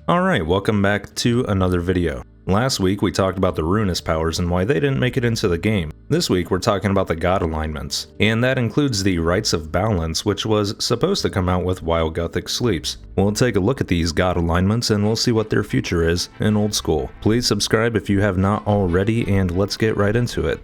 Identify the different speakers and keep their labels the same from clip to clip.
Speaker 1: Alright, welcome back to another video. Last week we talked about the ruinous powers and why they didn't make it into the game. This week we're talking about the god alignments, and that includes the Rites of Balance, which was supposed to come out with while Gothic sleeps. We'll take a look at these god alignments and we'll see what their future is in Old School. Please subscribe if you have not already, and let's get right into it.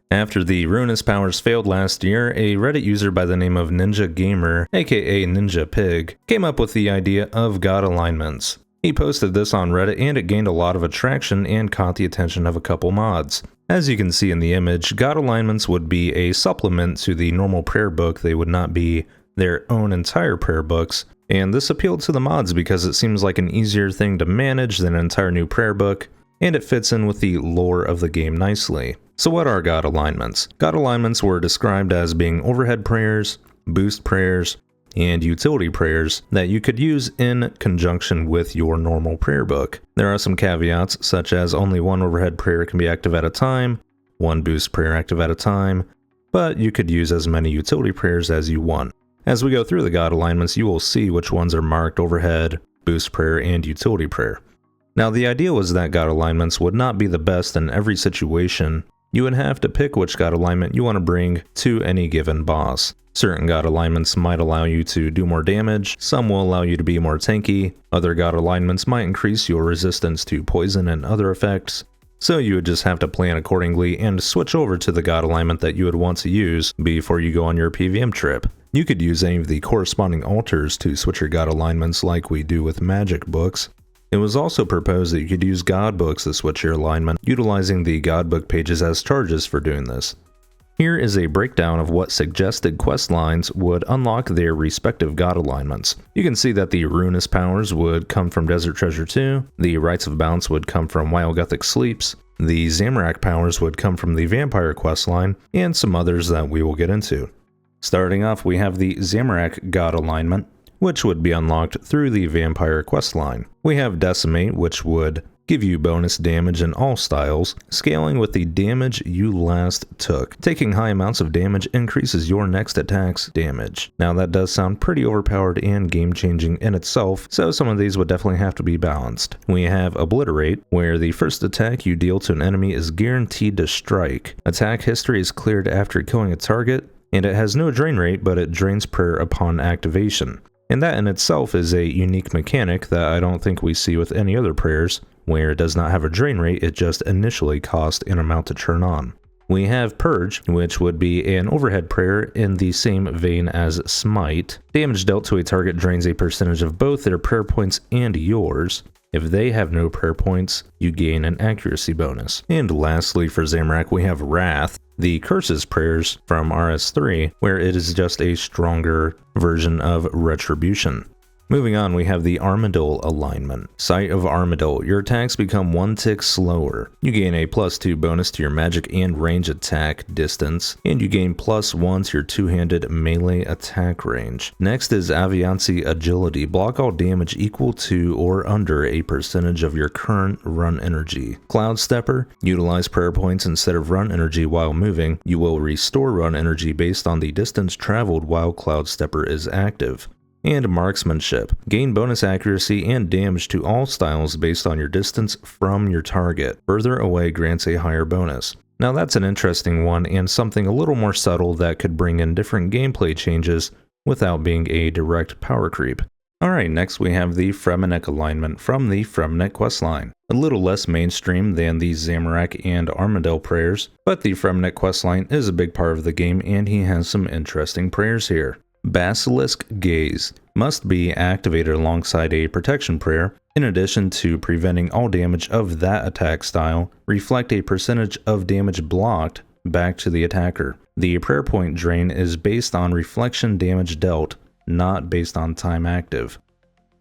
Speaker 1: After the ruinous powers failed last year, a Reddit user by the name of Ninja Gamer, aka Ninja Pig, came up with the idea of god alignments. He posted this on Reddit and it gained a lot of attraction and caught the attention of a couple mods. As you can see in the image, god alignments would be a supplement to the normal prayer book. They would not be their own entire prayer books, and this appealed to the mods because it seems like an easier thing to manage than an entire new prayer book, and it fits in with the lore of the game nicely. So what are god alignments? God alignments were described as being overhead prayers, boost prayers, and utility prayers that you could use in conjunction with your normal prayer book. There are some caveats, such as only one overhead prayer can be active at a time, one boost prayer active at a time, but you could use as many utility prayers as you want. As we go through the god alignments, you will see which ones are marked overhead, boost prayer, and utility prayer. Now the idea was that god alignments would not be the best in every situation. You would have to pick which god alignment you want to bring to any given boss. Certain god alignments might allow you to do more damage, some will allow you to be more tanky, other god alignments might increase your resistance to poison and other effects, so you would just have to plan accordingly and switch over to the god alignment that you would want to use before you go on your PvM trip. You could use any of the corresponding altars to switch your god alignments like we do with magic books. It was also proposed that you could use god books to switch your alignment, utilizing the god book pages as charges for doing this. Here is a breakdown of what suggested quest lines would unlock their respective god alignments. You can see that the ruinous powers would come from Desert Treasure 2, the Rites of Balance would come from While Gothic Sleeps, the Zamorak powers would come from the Vampire quest line, and some others that we will get into. Starting off, we have the Zamorak god alignment, which would be unlocked through the Vampire questline. We have Decimate, which would give you bonus damage in all styles, scaling with the damage you last took. Taking high amounts of damage increases your next attack's damage. Now that does sound pretty overpowered and game-changing in itself, so some of these would definitely have to be balanced. We have Obliterate, where the first attack you deal to an enemy is guaranteed to strike. Attack history is cleared after killing a target, and it has no drain rate, but it drains prayer upon activation. And that in itself is a unique mechanic that I don't think we see with any other prayers, where it does not have a drain rate, it just initially costs an amount to turn on. We have Purge, which would be an overhead prayer in the same vein as Smite. Damage dealt to a target drains a percentage of both their prayer points and yours. If they have no prayer points, you gain an accuracy bonus. And lastly for Zamorak, we have Wrath, the Curses prayers from RS3, where it is just a stronger version of Retribution. Moving on, we have the Armadillo alignment. Sight of Armadillo, your attacks become one tick slower. You gain a +2 bonus to your magic and range attack distance, and you gain +1 to your two-handed melee attack range. Next is Aviancy Agility. Block all damage equal to or under a percentage of your current run energy. Cloud Stepper, utilize prayer points instead of run energy while moving. You will restore run energy based on the distance traveled while Cloud Stepper is active. And Marksmanship. Gain bonus accuracy and damage to all styles based on your distance from your target. Further away grants a higher bonus. Now that's an interesting one and something a little more subtle that could bring in different gameplay changes without being a direct power creep. Alright, next we have the Fremennik alignment from the Fremennik questline. A little less mainstream than the Zamorak and Armadillo prayers, but the Fremennik questline is a big part of the game and he has some interesting prayers here. Basilisk Gaze must be activated alongside a protection prayer. In addition to preventing all damage of that attack style, reflect a percentage of damage blocked back to the attacker. The prayer point drain is based on reflection damage dealt, not based on time active.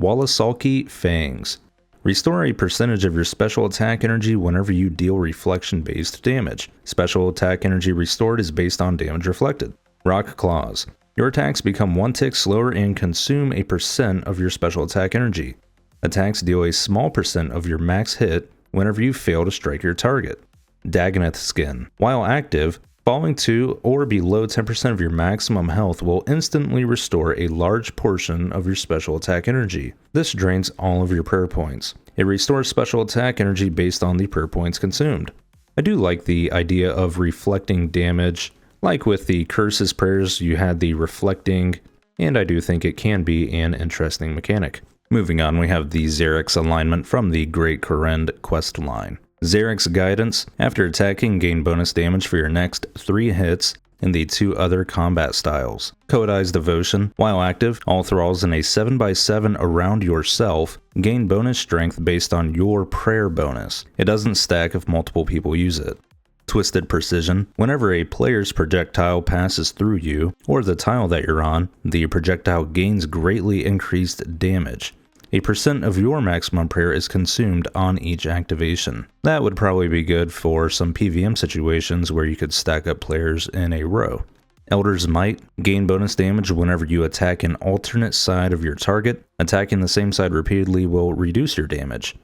Speaker 1: Wallasalki Fangs. Restore a percentage of your special attack energy whenever you deal reflection-based damage. Special attack energy restored is based on damage reflected. Rock Claws. Your attacks become one tick slower and consume a % of your special attack energy. Attacks deal a small % of your max hit whenever you fail to strike your target. Daganeth Skin. While active, Falling to or below 10% of your maximum health will instantly restore a large portion of your special attack energy. This drains all of your prayer points. It restores special attack energy based on the prayer points consumed. I do like the idea of reflecting damage. Like with the Curses prayers, you had the reflecting, and I do think it can be an interesting mechanic. Moving on, we have the Zarek's alignment from the Great Korend quest line. Zarek's guidance: after attacking, gain bonus damage for your next 3 hits in the 2 other combat styles. Kodai's devotion: while active, all thralls in a 7x7 around yourself gain bonus strength based on your prayer bonus. It doesn't stack if multiple people use it. Twisted precision: whenever a player's projectile passes through you, or the tile that you're on, the projectile gains greatly increased damage. A % of your maximum prayer is consumed on each activation. That would probably be good for some PvM situations where you could stack up players in a row. Elder's Might: gain bonus damage whenever you attack an alternate side of your target. Attacking the same side repeatedly will reduce your damage.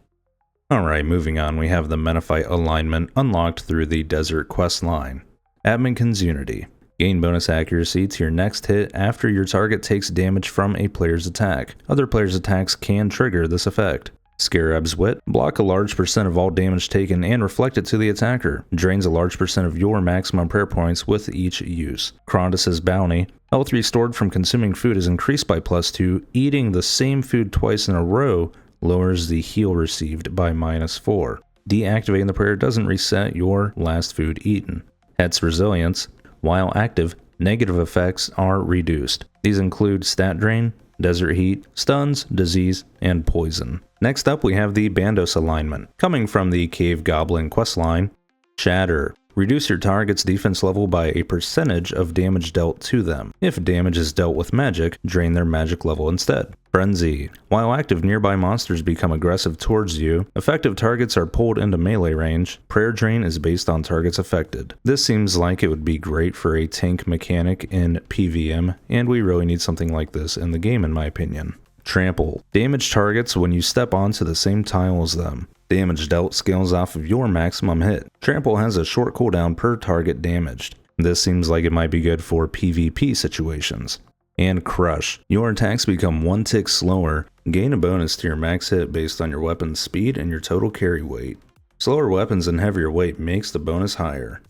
Speaker 1: Alright, moving on, we have the Menophyte alignment unlocked through the Desert quest line. Adminkin's Unity: gain bonus accuracy to your next hit after your target takes damage from a player's attack. Other players' attacks can trigger this effect. Scarab's Wit: block a large % of all damage taken and reflect it to the attacker. Drains a large % of your maximum prayer points with each use. Krondus's Bounty: health restored from consuming food is increased by +2. Eating the same food twice in a row lowers the heal received by -4. Deactivating the prayer doesn't reset your last food eaten. Het's Resilience: while active, negative effects are reduced. These include stat drain, desert heat, stuns, disease, and poison. Next up, we have the Bandos alignment. Coming from the Cave Goblin questline, Shatter: reduce your target's defense level by a % of damage dealt to them. If damage is dealt with magic, drain their magic level instead. Frenzy: while active, nearby monsters become aggressive towards you. Effective targets are pulled into melee range. Prayer drain is based on targets affected. This seems like it would be great for a tank mechanic in PvM, and we really need something like this in the game in my opinion. Trample: damage targets when you step onto the same tile as them. Damage dealt scales off of your maximum hit. Trample has a short cooldown per target damaged. This seems like it might be good for PvP situations. And Crush: your attacks become 1 tick slower. Gain a bonus to your max hit based on your weapon's speed and your total carry weight. Slower weapons and heavier weight makes the bonus higher.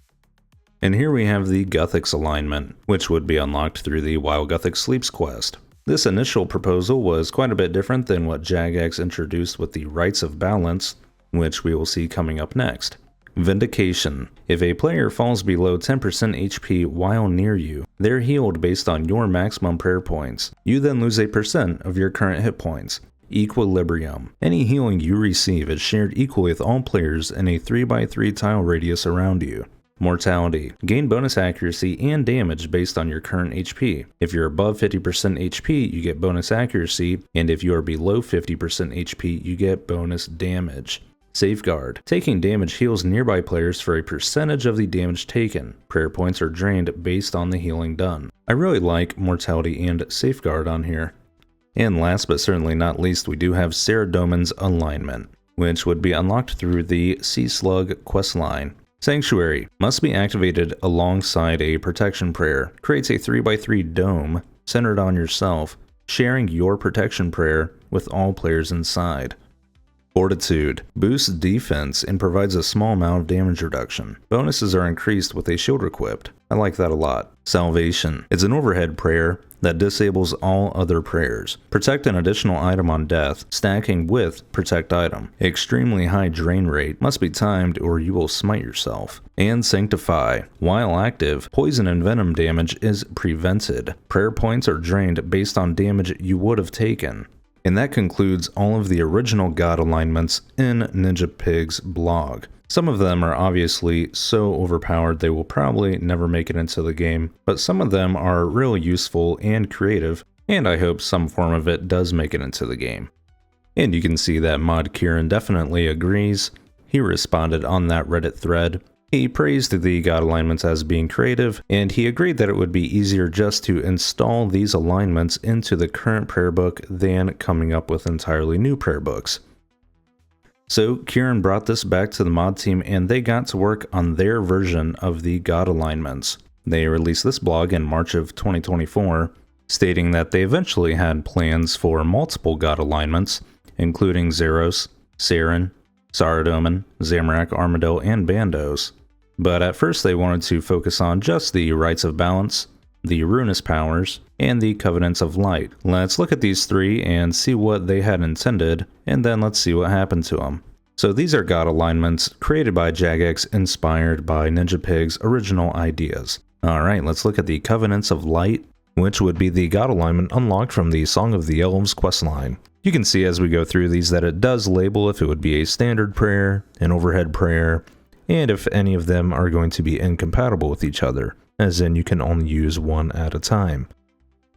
Speaker 1: And here we have the Guthix alignment, which would be unlocked through the While Guthix Sleeps quest. This initial proposal was quite a bit different than what Jagex introduced with the Rites of Balance, which we will see coming up next. Vindication: if a player falls below 10% HP while near you, they're healed based on your maximum prayer points. You then lose a % of your current hit points. Equilibrium: any healing you receive is shared equally with all players in a 3x3 tile radius around you. Mortality: gain bonus accuracy and damage based on your current HP. If you're above 50% HP, you get bonus accuracy, and if you are below 50% HP, you get bonus damage. Safeguard: taking damage heals nearby players for a % of the damage taken. Prayer points are drained based on the healing done. I really like Mortality and Safeguard on here. And last but certainly not least, we do have Saradomin's alignment, which would be unlocked through the Sea Slug questline. Sanctuary: must be activated alongside a protection prayer. Creates a 3x3 dome centered on yourself, sharing your protection prayer with all players inside. Fortitude: boosts defense and provides a small amount of damage reduction. Bonuses are increased with a shield equipped. I like that a lot. Salvation: it's an overhead prayer that disables all other prayers. Protect an additional item on death, stacking with protect item. Extremely high drain rate, must be timed or you will smite yourself. And Sanctify: while active, poison and venom damage is prevented. Prayer points are drained based on damage you would have taken. And that concludes all of the original god alignments in Ninja Pig's blog. Some of them are obviously so overpowered they will probably never make it into the game, but some of them are really useful and creative, and I hope some form of it does make it into the game. And you can see that Mod Kieran definitely agrees. He responded on that Reddit thread. He praised the god alignments as being creative, and he agreed that it would be easier just to install these alignments into the current prayer book than coming up with entirely new prayer books. So Kieran brought this back to the mod team and they got to work on their version of the god alignments. They released this blog in March of 2024, stating that they eventually had plans for multiple god alignments, including Zeros, Saren, Saradomin, Zamorak, Armadyl, and Bandos. But at first they wanted to focus on just the Rites of Balance, the Ruinous Powers, and the Covenants of Light. Let's look at these three and see what they had intended, and then let's see what happened to them. So these are god alignments created by Jagex, inspired by Ninja Pig's original ideas. Alright, let's look at the Covenants of Light, which would be the god alignment unlocked from the Song of the Elves questline. You can see as we go through these that it does label if it would be a standard prayer, an overhead prayer, and if any of them are going to be incompatible with each other, as in you can only use one at a time.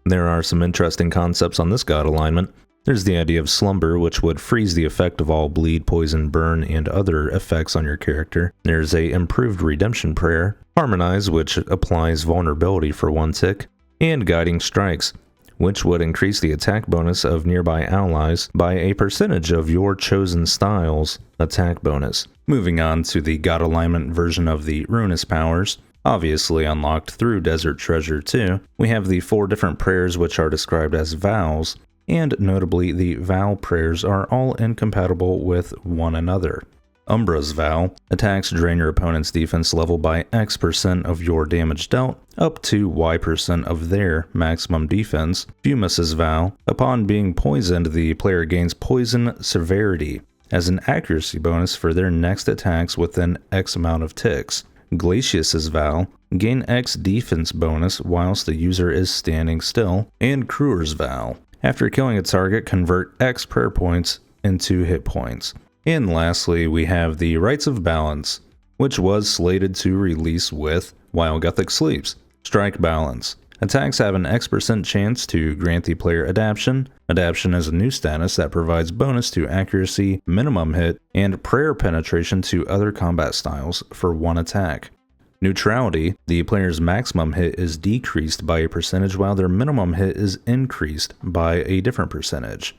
Speaker 1: There are some interesting concepts on this god alignment. There's the idea of slumber, which would freeze the effect of all bleed, poison, burn, and other effects on your character. There's a improved redemption prayer, harmonize, which applies vulnerability for 1 tick, and guiding strikes, which would increase the attack bonus of nearby allies by a percentage of your chosen style's attack bonus. Moving on to the god alignment version of the Ruinous Powers, obviously unlocked through Desert Treasure 2, we have the 4 different prayers which are described as vows, and notably the vow prayers are all incompatible with one another. Umbra's Vow attacks drain your opponent's defense level by X% of your damage dealt, up to Y% of their maximum defense. Fumus's Vow, upon being poisoned, the player gains poison severity as an accuracy bonus for their next attacks within X amount of ticks. Glacius's Vow, gain X defense bonus whilst the user is standing still. And Kruer's Vow, after killing a target, convert X prayer points into hit points. And lastly, we have the Rites of Balance, which was slated to release with While Gothic Sleeps. Strike Balance. Attacks have an X% chance to grant the player Adaption. Adaption is a new status that provides bonus to accuracy, minimum hit, and prayer penetration to other combat styles for 1 attack. Neutrality. The player's maximum hit is decreased by a percentage while their minimum hit is increased by a different percentage.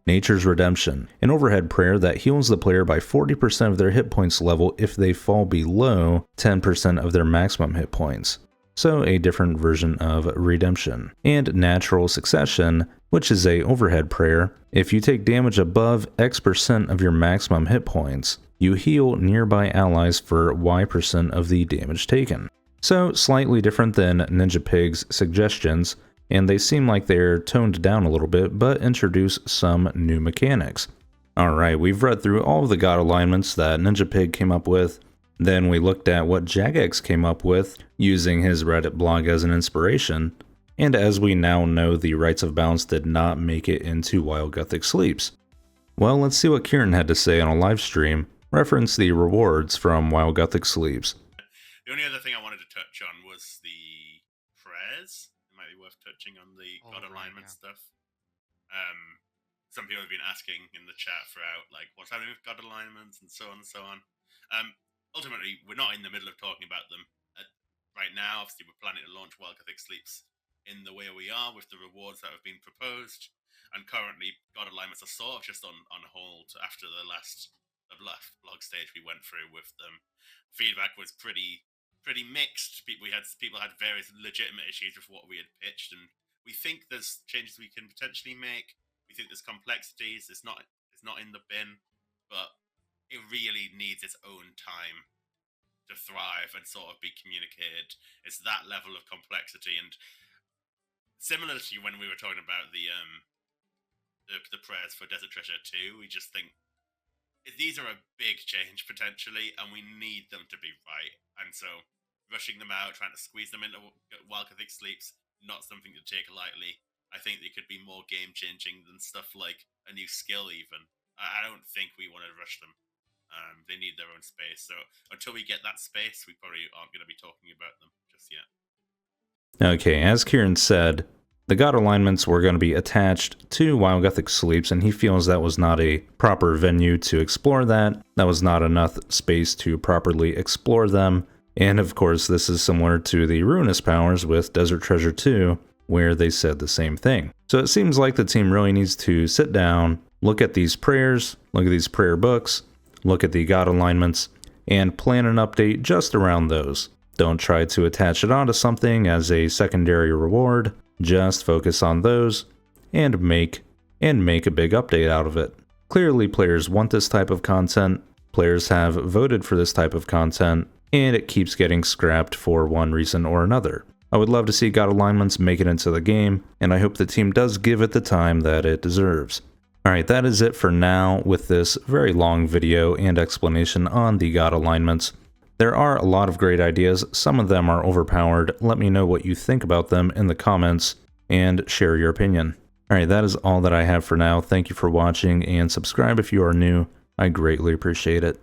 Speaker 1: Nature's Redemption, an overhead prayer that heals the player by 40% of their hit points level if they fall below 10% of their maximum hit points. So a different version of redemption. And Natural Succession, which is a overhead prayer. If you take damage above X% of your maximum hit points, you heal nearby allies for Y% of the damage taken. So slightly different than Ninja Pig's suggestions, and they seem like they're toned down a little bit, but introduce some new mechanics. Alright, we've read through all of the god alignments that Ninja Pig came up with. Then we looked at what Jagex came up with, using his Reddit blog as an inspiration. And as we now know, the Rites of Balance did not make it into While Gothic Sleeps. Well, let's see what Kieran had to say on a live stream, reference the rewards from While Gothic Sleeps.
Speaker 2: The only other thing I wanted to touch on was the prayers. It might be worth touching on the god alignment stuff. Some people have been asking in the chat throughout, like, what's happening with god alignments and so on and so on. Ultimately, we're not in the middle of talking about them right now. Obviously, we're planning to launch While Gothic Sleeps in the way we are with the rewards that have been proposed. And currently, god alignments are sort of just on hold after the last blog stage we went through with them. Feedback was pretty mixed. People had various legitimate issues with what we had pitched, and we think there's changes we can potentially make. We think there's complexities. It's not in the bin, but it really needs its own time to thrive and sort of be communicated. It's that level of complexity, and similar to when we were talking about the prayers for Desert Treasure 2, we just think these are a big change potentially, and we need them to be right. And so rushing them out, trying to squeeze them into While Gothic Sleeps, not something to take lightly. I think they could be more game-changing than stuff like a new skill even. I don't think we want to rush them. They need their own space. So until we get that space, we probably aren't going to be talking about them just yet.
Speaker 1: Okay, as Kieran said, the god alignments were going to be attached to While Gothic Sleeps, and he feels that was not a proper venue to explore that. That was not enough space to properly explore them. And of course, this is similar to the Ruinous Powers with Desert Treasure 2, where they said the same thing. So it seems like the team really needs to sit down Look at these prayers, look at these prayer books, look at the God alignments, and plan an update just around those. Don't try to attach it onto something as a secondary reward, just focus on those, and make a big update out of it. Clearly players want this type of content, players have voted for this type of content, and it keeps getting scrapped for one reason or another. I would love to see God alignments make it into the game, and I hope the team does give it the time that it deserves. Alright, that is it for now with this very long video and explanation on the God alignments. There are a lot of great ideas, some of them are overpowered. Let me know what you think about them in the comments, and share your opinion. Alright, that is all that I have for now. Thank you for watching, and subscribe if you are new. I greatly appreciate it.